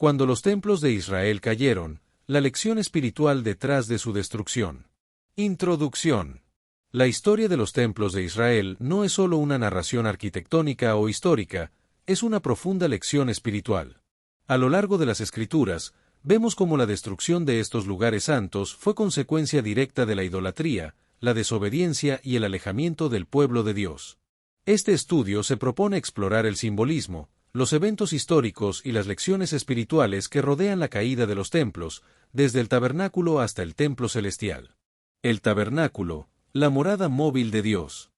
Cuando los templos de Israel cayeron, la lección espiritual detrás de su destrucción. Introducción. La historia de los templos de Israel no es solo una narración arquitectónica o histórica, es una profunda lección espiritual. A lo largo de las Escrituras, vemos cómo la destrucción de estos lugares santos fue consecuencia directa de la idolatría, la desobediencia y el alejamiento del pueblo de Dios. Este estudio se propone explorar el simbolismo, los eventos históricos y las lecciones espirituales que rodean la caída de los templos, desde el tabernáculo hasta el templo celestial. El tabernáculo, la morada móvil de Dios.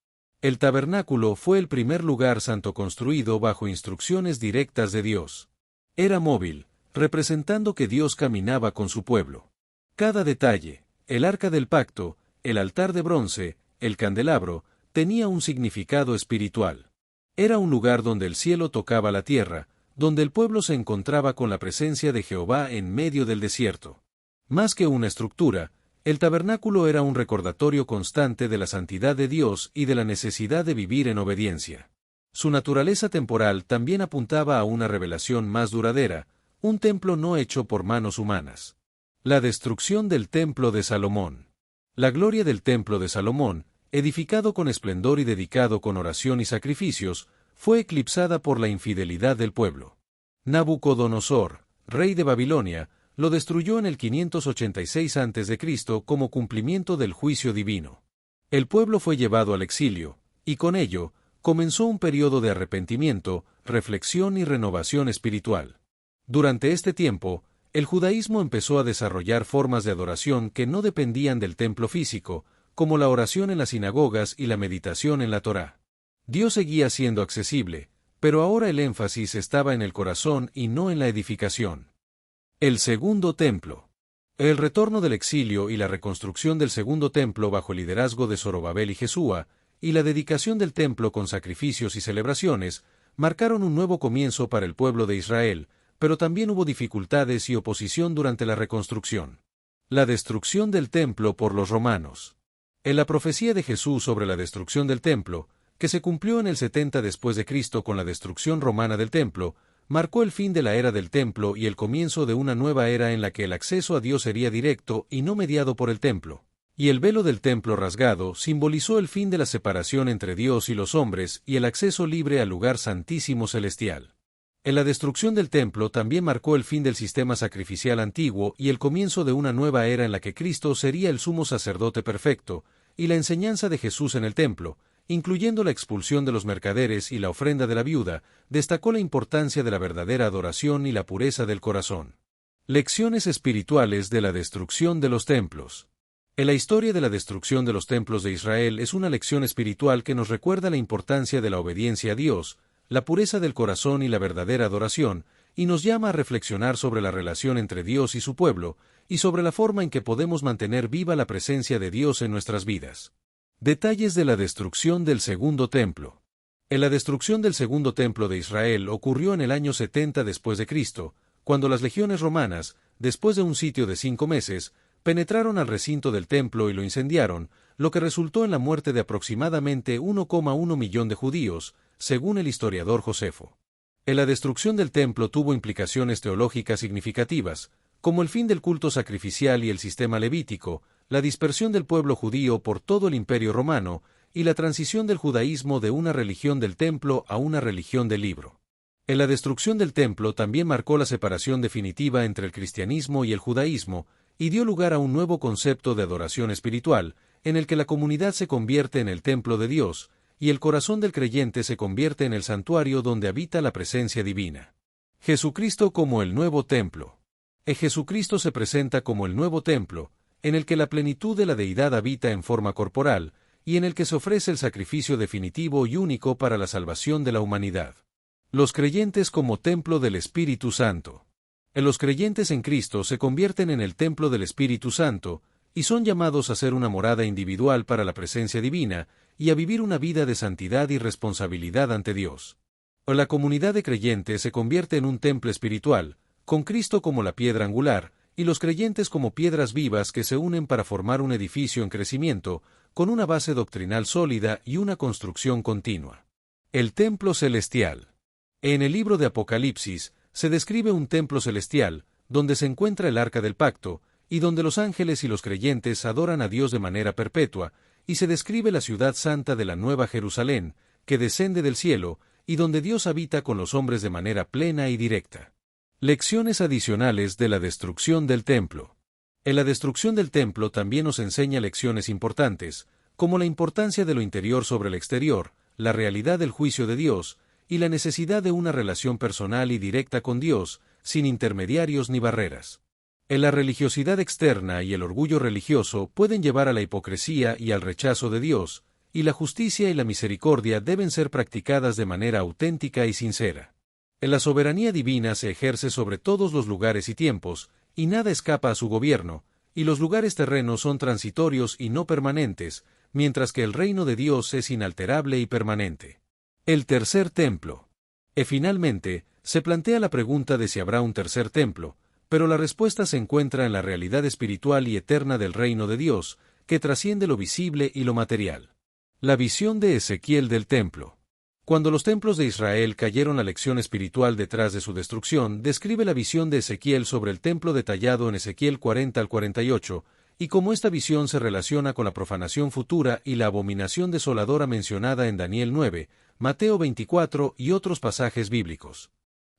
El tabernáculo fue el primer lugar santo construido bajo instrucciones directas de Dios. Era móvil, representando que Dios caminaba con su pueblo. Cada detalle, el arca del pacto, el altar de bronce, el candelabro, tenía un significado espiritual. Era un lugar donde el cielo tocaba la tierra, donde el pueblo se encontraba con la presencia de Jehová en medio del desierto. Más que una estructura, el tabernáculo era un recordatorio constante de la santidad de Dios y de la necesidad de vivir en obediencia. Su naturaleza temporal también apuntaba a una revelación más duradera, un templo no hecho por manos humanas. La destrucción del templo de Salomón. La gloria del templo de Salomón, edificado con esplendor y dedicado con oración y sacrificios, fue eclipsada por la infidelidad del pueblo. Nabucodonosor, rey de Babilonia, lo destruyó en el 586 a.C. como cumplimiento del juicio divino. El pueblo fue llevado al exilio, y con ello, comenzó un periodo de arrepentimiento, reflexión y renovación espiritual. Durante este tiempo, el judaísmo empezó a desarrollar formas de adoración que no dependían del templo físico, como la oración en las sinagogas y la meditación en la Torá. Dios seguía siendo accesible, pero ahora el énfasis estaba en el corazón y no en la edificación. El segundo templo. El retorno del exilio y la reconstrucción del segundo templo bajo el liderazgo de Zorobabel y Jesúa, y la dedicación del templo con sacrificios y celebraciones, marcaron un nuevo comienzo para el pueblo de Israel, pero también hubo dificultades y oposición durante la reconstrucción. La destrucción del templo por los romanos. En la profecía de Jesús sobre la destrucción del templo, que se cumplió en el 70 después de Cristo con la destrucción romana del templo, marcó el fin de la era del templo y el comienzo de una nueva era en la que el acceso a Dios sería directo y no mediado por el templo. Y el velo del templo rasgado simbolizó el fin de la separación entre Dios y los hombres y el acceso libre al lugar santísimo celestial. En la destrucción del templo también marcó el fin del sistema sacrificial antiguo y el comienzo de una nueva era en la que Cristo sería el sumo sacerdote perfecto, y la enseñanza de Jesús en el templo, incluyendo la expulsión de los mercaderes y la ofrenda de la viuda, destacó la importancia de la verdadera adoración y la pureza del corazón. Lecciones espirituales de la destrucción de los templos. En la historia de la destrucción de los templos de Israel es una lección espiritual que nos recuerda la importancia de la obediencia a Dios, la pureza del corazón y la verdadera adoración, y nos llama a reflexionar sobre la relación entre Dios y su pueblo, y sobre la forma en que podemos mantener viva la presencia de Dios en nuestras vidas. Detalles de la destrucción del segundo templo. En la destrucción del segundo templo de Israel ocurrió en el año 70 después de Cristo, cuando las legiones romanas, después de un sitio de 5 meses, penetraron al recinto del templo y lo incendiaron, lo que resultó en la muerte de aproximadamente 1,1 millón de judíos, según el historiador Josefo. En la destrucción del templo tuvo implicaciones teológicas significativas, como el fin del culto sacrificial y el sistema levítico, la dispersión del pueblo judío por todo el Imperio Romano, y la transición del judaísmo de una religión del templo a una religión del libro. En la destrucción del templo también marcó la separación definitiva entre el cristianismo y el judaísmo, y dio lugar a un nuevo concepto de adoración espiritual, en el que la comunidad se convierte en el templo de Dios, y el corazón del creyente se convierte en el santuario donde habita la presencia divina. Jesucristo como el nuevo templo. Jesucristo se presenta como el nuevo templo, en el que la plenitud de la deidad habita en forma corporal, y en el que se ofrece el sacrificio definitivo y único para la salvación de la humanidad. Los creyentes como templo del Espíritu Santo. Los creyentes en Cristo se convierten en el templo del Espíritu Santo, y son llamados a ser una morada individual para la presencia divina, y a vivir una vida de santidad y responsabilidad ante Dios. La comunidad de creyentes se convierte en un templo espiritual, con Cristo como la piedra angular, y los creyentes como piedras vivas que se unen para formar un edificio en crecimiento, con una base doctrinal sólida y una construcción continua. El templo celestial. En el libro de Apocalipsis, se describe un templo celestial, donde se encuentra el Arca del Pacto, y donde los ángeles y los creyentes adoran a Dios de manera perpetua, y se describe la ciudad santa de la Nueva Jerusalén, que descende del cielo, y donde Dios habita con los hombres de manera plena y directa. Lecciones adicionales de la destrucción del templo. En la destrucción del templo también nos enseña lecciones importantes, como la importancia de lo interior sobre el exterior, la realidad del juicio de Dios, y la necesidad de una relación personal y directa con Dios, sin intermediarios ni barreras. En la religiosidad externa y el orgullo religioso pueden llevar a la hipocresía y al rechazo de Dios, y la justicia y la misericordia deben ser practicadas de manera auténtica y sincera. En la soberanía divina se ejerce sobre todos los lugares y tiempos, y nada escapa a su gobierno, y los lugares terrenos son transitorios y no permanentes, mientras que el reino de Dios es inalterable y permanente. El tercer templo. Finalmente, se plantea la pregunta de si habrá un tercer templo, pero la respuesta se encuentra en la realidad espiritual y eterna del reino de Dios, que trasciende lo visible y lo material. La visión de Ezequiel del templo. Cuando los templos de Israel cayeron, la lección espiritual detrás de su destrucción describe la visión de Ezequiel sobre el templo detallado en Ezequiel 40 al 48, y cómo esta visión se relaciona con la profanación futura y la abominación desoladora mencionada en Daniel 9, Mateo 24 y otros pasajes bíblicos.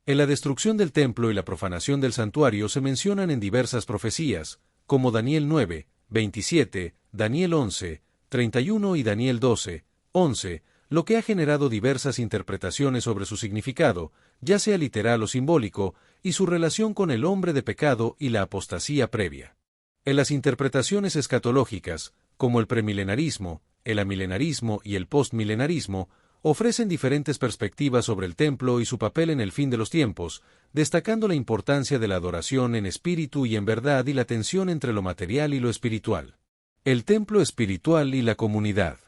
En la destrucción del templo y la profanación del santuario se mencionan en diversas profecías, como Daniel 9, 27, Daniel 11, 31 y Daniel 12, 11, lo que ha generado diversas interpretaciones sobre su significado, ya sea literal o simbólico, y su relación con el hombre de pecado y la apostasía previa. En las interpretaciones escatológicas, como el premilenarismo, el amilenarismo y el postmilenarismo, ofrecen diferentes perspectivas sobre el templo y su papel en el fin de los tiempos, destacando la importancia de la adoración en espíritu y en verdad y la tensión entre lo material y lo espiritual. El templo espiritual y la comunidad.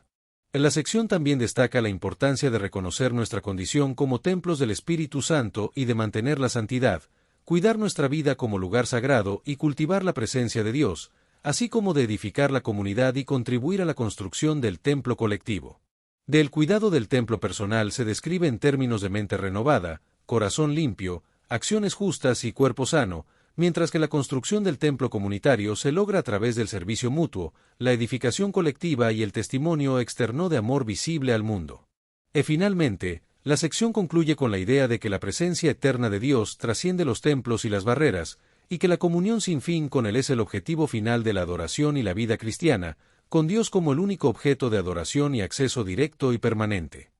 En la sección también destaca la importancia de reconocer nuestra condición como templos del Espíritu Santo y de mantener la santidad, cuidar nuestra vida como lugar sagrado y cultivar la presencia de Dios, así como de edificar la comunidad y contribuir a la construcción del templo colectivo. Del cuidado del templo personal se describe en términos de mente renovada, corazón limpio, acciones justas y cuerpo sano, mientras que la construcción del templo comunitario se logra a través del servicio mutuo, la edificación colectiva y el testimonio externo de amor visible al mundo. Finalmente, la sección concluye con la idea de que la presencia eterna de Dios trasciende los templos y las barreras, y que la comunión sin fin con Él es el objetivo final de la adoración y la vida cristiana, con Dios como el único objeto de adoración y acceso directo y permanente.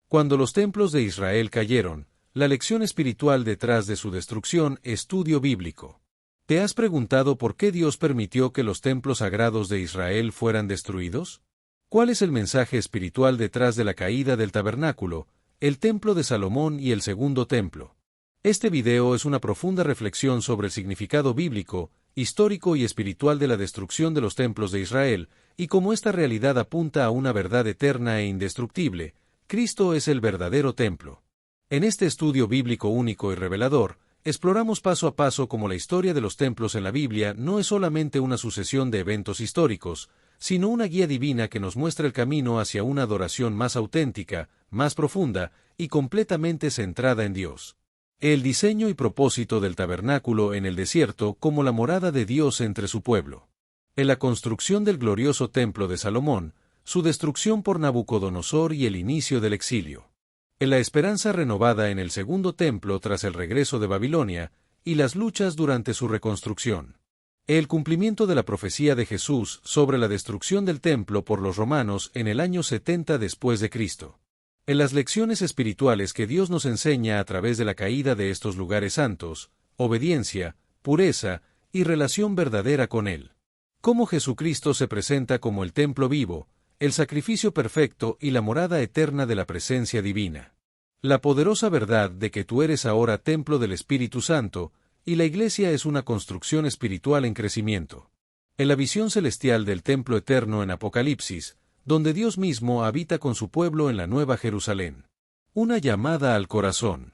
Cuando los templos de Israel cayeron, la lección espiritual detrás de su destrucción, estudio bíblico. ¿Te has preguntado por qué Dios permitió que los templos sagrados de Israel fueran destruidos? ¿Cuál es el mensaje espiritual detrás de la caída del tabernáculo, el templo de Salomón y el segundo templo? Este video es una profunda reflexión sobre el significado bíblico, histórico y espiritual de la destrucción de los templos de Israel, y cómo esta realidad apunta a una verdad eterna e indestructible: Cristo es el verdadero templo. En este estudio bíblico único y revelador, exploramos paso a paso cómo la historia de los templos en la Biblia no es solamente una sucesión de eventos históricos, sino una guía divina que nos muestra el camino hacia una adoración más auténtica, más profunda y completamente centrada en Dios. El diseño y propósito del tabernáculo en el desierto como la morada de Dios entre su pueblo. En la construcción del glorioso templo de Salomón, su destrucción por Nabucodonosor y el inicio del exilio. En la esperanza renovada en el segundo templo tras el regreso de Babilonia, y las luchas durante su reconstrucción. El cumplimiento de la profecía de Jesús sobre la destrucción del templo por los romanos en el año 70 después de Cristo. En las lecciones espirituales que Dios nos enseña a través de la caída de estos lugares santos, obediencia, pureza y relación verdadera con Él. Cómo Jesucristo se presenta como el templo vivo, el sacrificio perfecto y la morada eterna de la presencia divina. La poderosa verdad de que tú eres ahora templo del Espíritu Santo, y la Iglesia es una construcción espiritual en crecimiento. En la visión celestial del templo eterno en Apocalipsis, donde Dios mismo habita con su pueblo en la Nueva Jerusalén. Una llamada al corazón.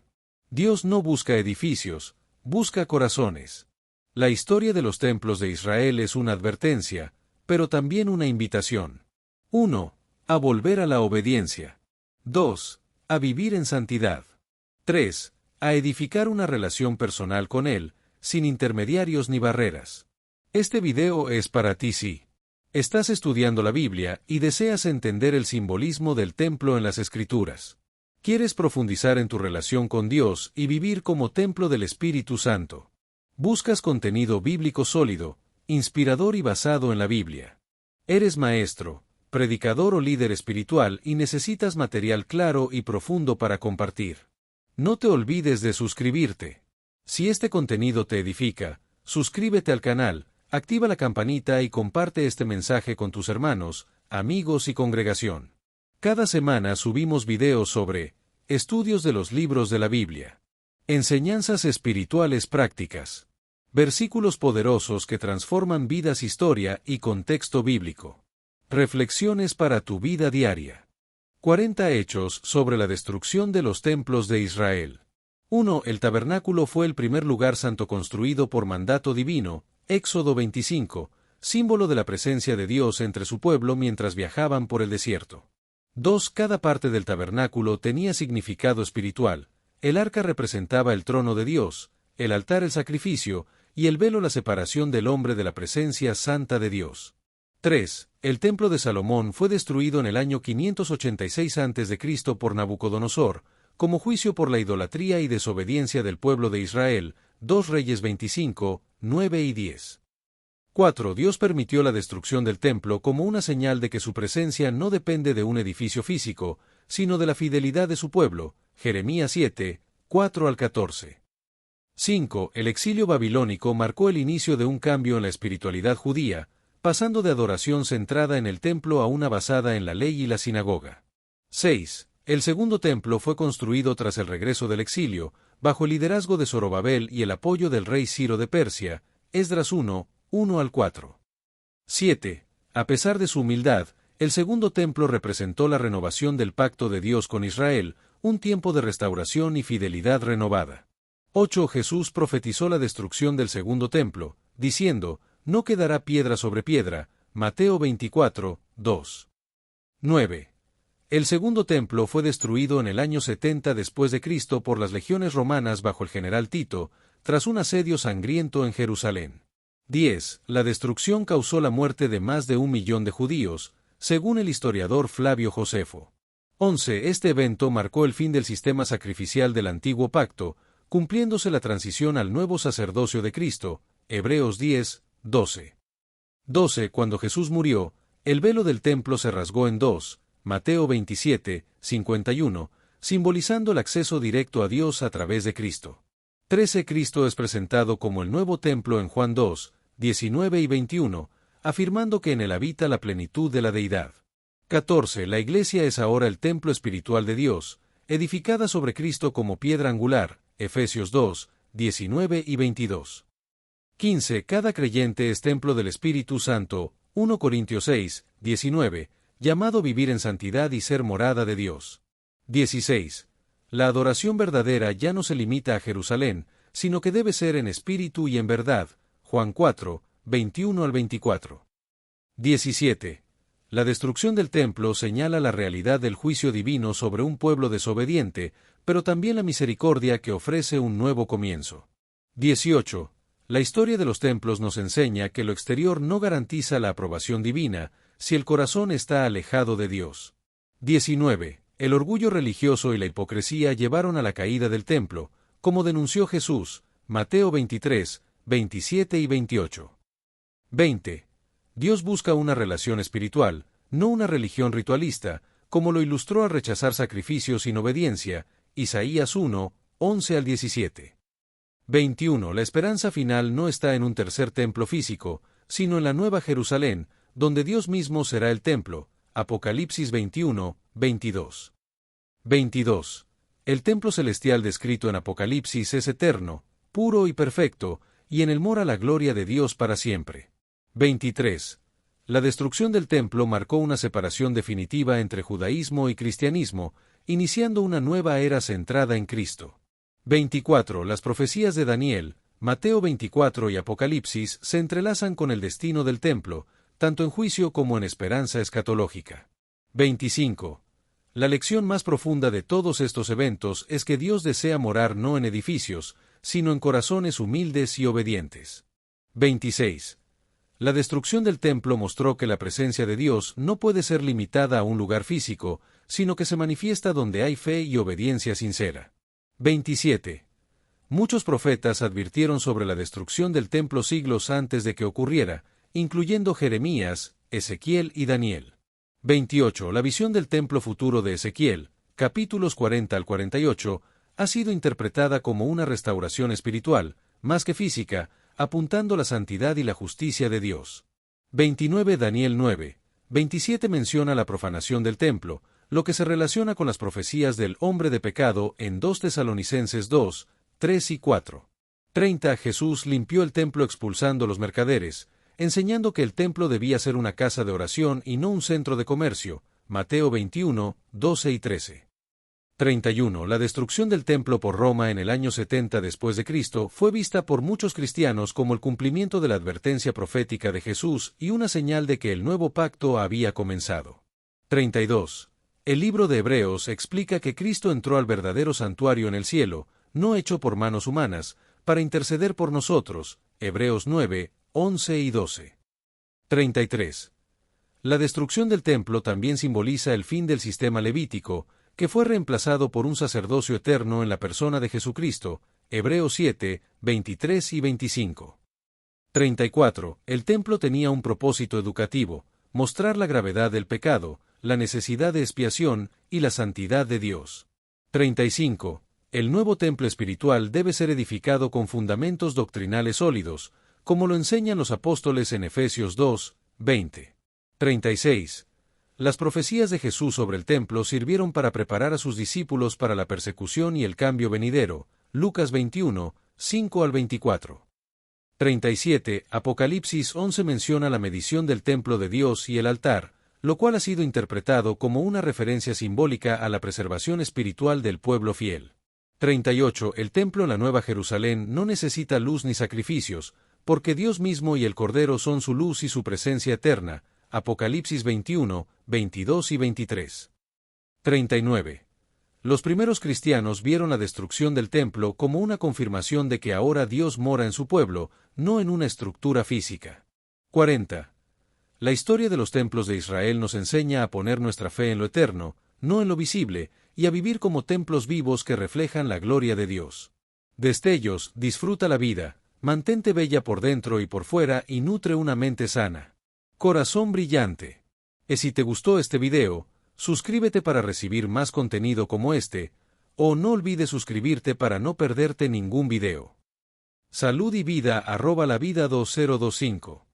Dios no busca edificios, busca corazones. La historia de los templos de Israel es una advertencia, pero también una invitación. 1. A volver a la obediencia. 2. A vivir en santidad. 3. a edificar una relación personal con Él, sin intermediarios ni barreras. Este video es para ti si estás estudiando la Biblia y deseas entender el simbolismo del templo en las Escrituras. ¿Quieres profundizar en tu relación con Dios y vivir como templo del Espíritu Santo? ¿Buscas contenido bíblico sólido, inspirador y basado en la Biblia? ¿Eres maestro, predicador o líder espiritual y necesitas material claro y profundo para compartir? No te olvides de suscribirte. Si este contenido te edifica, suscríbete al canal, activa la campanita y comparte este mensaje con tus hermanos, amigos y congregación. Cada semana subimos videos sobre estudios de los libros de la Biblia, enseñanzas espirituales prácticas, versículos poderosos que transforman vidas, historia y contexto bíblico, reflexiones para tu vida diaria. 40 hechos sobre la destrucción de los templos de Israel. 1. El tabernáculo fue el primer lugar santo construido por mandato divino, Éxodo 25, símbolo de la presencia de Dios entre su pueblo mientras viajaban por el desierto. 2. Cada parte del tabernáculo tenía significado espiritual. El arca representaba el trono de Dios, el altar el sacrificio, y el velo la separación del hombre de la presencia santa de Dios. 3. El templo de Salomón fue destruido en el año 586 a.C. por Nabucodonosor, como juicio por la idolatría y desobediencia del pueblo de Israel, 2 Reyes 25, 9 y 10. 4. Dios permitió la destrucción del templo como una señal de que su presencia no depende de un edificio físico, sino de la fidelidad de su pueblo, Jeremías 7, 4 al 14. 5. El exilio babilónico marcó el inicio de un cambio en la espiritualidad judía, pasando de adoración centrada en el templo a una basada en la ley y la sinagoga. 6. El segundo templo fue construido tras el regreso del exilio, bajo el liderazgo de Zorobabel y el apoyo del rey Ciro de Persia, Esdras 1, 1 al 4. 7. A pesar de su humildad, el segundo templo representó la renovación del pacto de Dios con Israel, un tiempo de restauración y fidelidad renovada. 8. Jesús profetizó la destrucción del segundo templo, diciendo, no quedará piedra sobre piedra, Mateo 24, 2. 9. El segundo templo fue destruido en el año 70 después de Cristo por las legiones romanas bajo el general Tito, tras un asedio sangriento en Jerusalén. 10. La destrucción causó la muerte de más de 1 millón de judíos, según el historiador Flavio Josefo. 11. Este evento marcó el fin del sistema sacrificial del antiguo pacto, cumpliéndose la transición al nuevo sacerdocio de Cristo, Hebreos 10, 12. 12. Cuando Jesús murió, el velo del templo se rasgó en dos, Mateo 27, 51, simbolizando el acceso directo a Dios a través de Cristo. 13. Cristo es presentado como el nuevo templo en Juan 2, 19 y 21, afirmando que en él habita la plenitud de la deidad. 14. La Iglesia es ahora el templo espiritual de Dios, edificada sobre Cristo como piedra angular, Efesios 2, 19 y 22. 15. Cada creyente es templo del Espíritu Santo, 1 Corintios 6, 19, llamado vivir en santidad y ser morada de Dios. 16. La adoración verdadera ya no se limita a Jerusalén, sino que debe ser en espíritu y en verdad, Juan 4, 21 al 24. 17. La destrucción del templo señala la realidad del juicio divino sobre un pueblo desobediente, pero también la misericordia que ofrece un nuevo comienzo. 18. La historia de los templos nos enseña que lo exterior no garantiza la aprobación divina, si el corazón está alejado de Dios. 19. El orgullo religioso y la hipocresía llevaron a la caída del templo, como denunció Jesús, Mateo 23, 27 y 28. 20. Dios busca una relación espiritual, no una religión ritualista, como lo ilustró al rechazar sacrificios sin obediencia, Isaías 1, 11 al 17. 21. La esperanza final no está en un tercer templo físico, sino en la Nueva Jerusalén, donde Dios mismo será el templo, Apocalipsis 21, 22. 22. El templo celestial descrito en Apocalipsis es eterno, puro y perfecto, y en él mora la gloria de Dios para siempre. 23. La destrucción del templo marcó una separación definitiva entre judaísmo y cristianismo, iniciando una nueva era centrada en Cristo. 24. Las profecías de Daniel, Mateo 24 y Apocalipsis se entrelazan con el destino del templo, tanto en juicio como en esperanza escatológica. 25. La lección más profunda de todos estos eventos es que Dios desea morar no en edificios, sino en corazones humildes y obedientes. 26. La destrucción del templo mostró que la presencia de Dios no puede ser limitada a un lugar físico, sino que se manifiesta donde hay fe y obediencia sincera. 27. Muchos profetas advirtieron sobre la destrucción del templo siglos antes de que ocurriera, incluyendo Jeremías, Ezequiel y Daniel. 28. La visión del templo futuro de Ezequiel, capítulos 40 al 48, ha sido interpretada como una restauración espiritual, más que física, apuntando la santidad y la justicia de Dios. 29. Daniel 9. 27 menciona la profanación del templo, lo que se relaciona con las profecías del hombre de pecado en 2 Tesalonicenses 2, 3 y 4. 30. Jesús limpió el templo expulsando los mercaderes, enseñando que el templo debía ser una casa de oración y no un centro de comercio. Mateo 21, 12 y 13. 31. La destrucción del templo por Roma en el año 70 después de Cristo fue vista por muchos cristianos como el cumplimiento de la advertencia profética de Jesús y una señal de que el nuevo pacto había comenzado. 32. El libro de Hebreos explica que Cristo entró al verdadero santuario en el cielo, no hecho por manos humanas, para interceder por nosotros. Hebreos 9, 11 y 12. 33. La destrucción del templo también simboliza el fin del sistema levítico, que fue reemplazado por un sacerdocio eterno en la persona de Jesucristo. Hebreos 7, 23 y 25. 34. El templo tenía un propósito educativo, mostrar la gravedad del pecado, la necesidad de expiación y la santidad de Dios. 35. El nuevo templo espiritual debe ser edificado con fundamentos doctrinales sólidos, como lo enseñan los apóstoles en Efesios 2, 20. 36. Las profecías de Jesús sobre el templo sirvieron para preparar a sus discípulos para la persecución y el cambio venidero. Lucas 21, 5 al 24. 37. Apocalipsis 11 menciona la medición del templo de Dios y el altar, lo cual ha sido interpretado como una referencia simbólica a la preservación espiritual del pueblo fiel. 38. El templo en la Nueva Jerusalén no necesita luz ni sacrificios, porque Dios mismo y el Cordero son su luz y su presencia eterna. Apocalipsis 21, 22 y 23. 39. Los primeros cristianos vieron la destrucción del templo como una confirmación de que ahora Dios mora en su pueblo, no en una estructura física. 40. La historia de los templos de Israel nos enseña a poner nuestra fe en lo eterno, no en lo visible, y a vivir como templos vivos que reflejan la gloria de Dios. Destellos, disfruta la vida, mantente bella por dentro y por fuera y nutre una mente sana. Corazón brillante. Si te gustó este video, suscríbete para recibir más contenido como este, o no olvides suscribirte para no perderte ningún video. Salud y vida @lavida2025